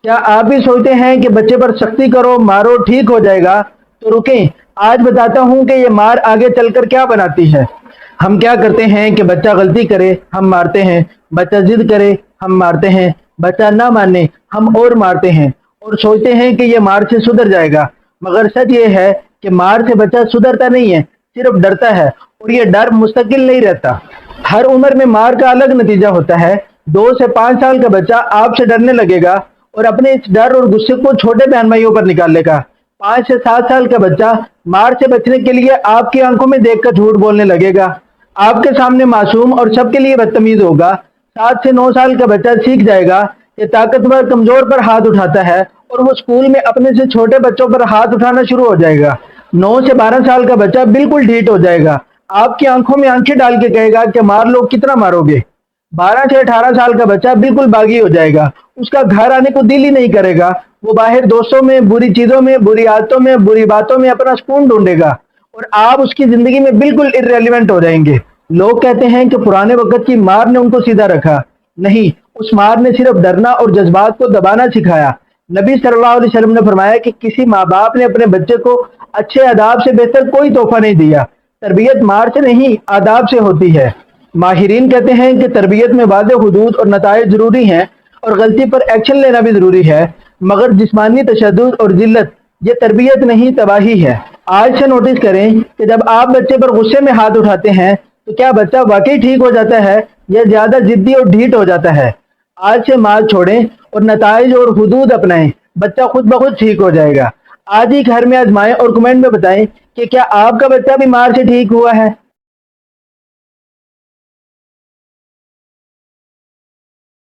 کیا آپ بھی سوچتے ہیں کہ بچے پر سختی کرو، مارو، ٹھیک ہو جائے گا؟ تو رکیں، آج بتاتا ہوں کہ یہ مار آگے چل کر کیا بناتی ہے۔ ہم کیا کرتے ہیں کہ بچہ غلطی کرے ہم مارتے ہیں، بچہ ضد کرے ہم مارتے ہیں، بچہ نہ مانے ہم اور مارتے ہیں، اور سوچتے ہیں کہ یہ مار سے سدھر جائے گا۔ مگر سچ یہ ہے کہ مار سے بچہ سدھرتا نہیں ہے، صرف ڈرتا ہے، اور یہ ڈر مستقل نہیں رہتا۔ ہر عمر میں مار کا الگ نتیجہ ہوتا ہے۔ 2 سے 5 سال کا بچہ آپ سے ڈرنے لگے گا اور اپنے اس ڈر اور غصے کو چھوٹے بہن بھائیوں پر نکال لے گا۔ 5 سے 7 سال کا بچہ مار سے بچنے کے لیے آپ کی آنکھوں میں دیکھ کر جھوٹ بولنے لگے گا، آپ کے سامنے معصوم اور سب کے لیے بدتمیز ہوگا۔ 7 سے 9 سال کا بچہ سیکھ جائے گا کہ طاقتور کمزور پر ہاتھ اٹھاتا ہے، اور وہ اسکول میں اپنے سے چھوٹے بچوں پر ہاتھ اٹھانا شروع ہو جائے گا۔ 9 سے 12 سال کا بچہ بالکل ڈھیٹ ہو جائے گا، آپ کی آنکھوں میں آنکھیں ڈال کے کہے گا کہ مار لو، کتنا مارو گے۔ 12 سے 18 سال کا بچہ بالکل باغی ہو جائے گا، اس کا گھر آنے کو دل ہی نہیں کرے گا، وہ باہر دوستوں میں، بری چیزوں میں، بری عادتوں میں، بری باتوں میں اپنا سکون ڈھونڈے گا، اور آپ اس کی زندگی میں بالکل irrelevant ہو جائیں گے۔ لوگ کہتے ہیں کہ پرانے وقت کی مار نے ان کو سیدھا رکھا، نہیں، اس مار نے صرف ڈرنا اور جذبات کو دبانا سکھایا۔ نبی صلی اللہ علیہ وسلم نے فرمایا کہ کسی ماں باپ نے اپنے بچے کو اچھے آداب سے بہتر کوئی تحفہ نہیں دیا۔ تربیت مار سے نہیں، آداب سے ہوتی ہے۔ ماہرین کہتے ہیں کہ تربیت میں واضح حدود اور نتائج ضروری ہیں، اور غلطی پر ایکشن لینا بھی ضروری ہے، مگر جسمانی تشدد اور ذلت یہ تربیت نہیں، تباہی ہے۔ آج سے نوٹس کریں کہ جب آپ بچے پر غصے میں ہاتھ اٹھاتے ہیں تو کیا بچہ واقعی ٹھیک ہو جاتا ہے یا زیادہ ضدی اور ڈھیٹ ہو جاتا ہے؟ آج سے مار چھوڑیں اور نتائج اور حدود اپنائیں، بچہ خود بخود ٹھیک ہو جائے گا۔ آج ہی گھر میں آزمائیں اور کمنٹ میں بتائیں کہ کیا آپ کا بچہ بھی مار سے ٹھیک ہوا ہے۔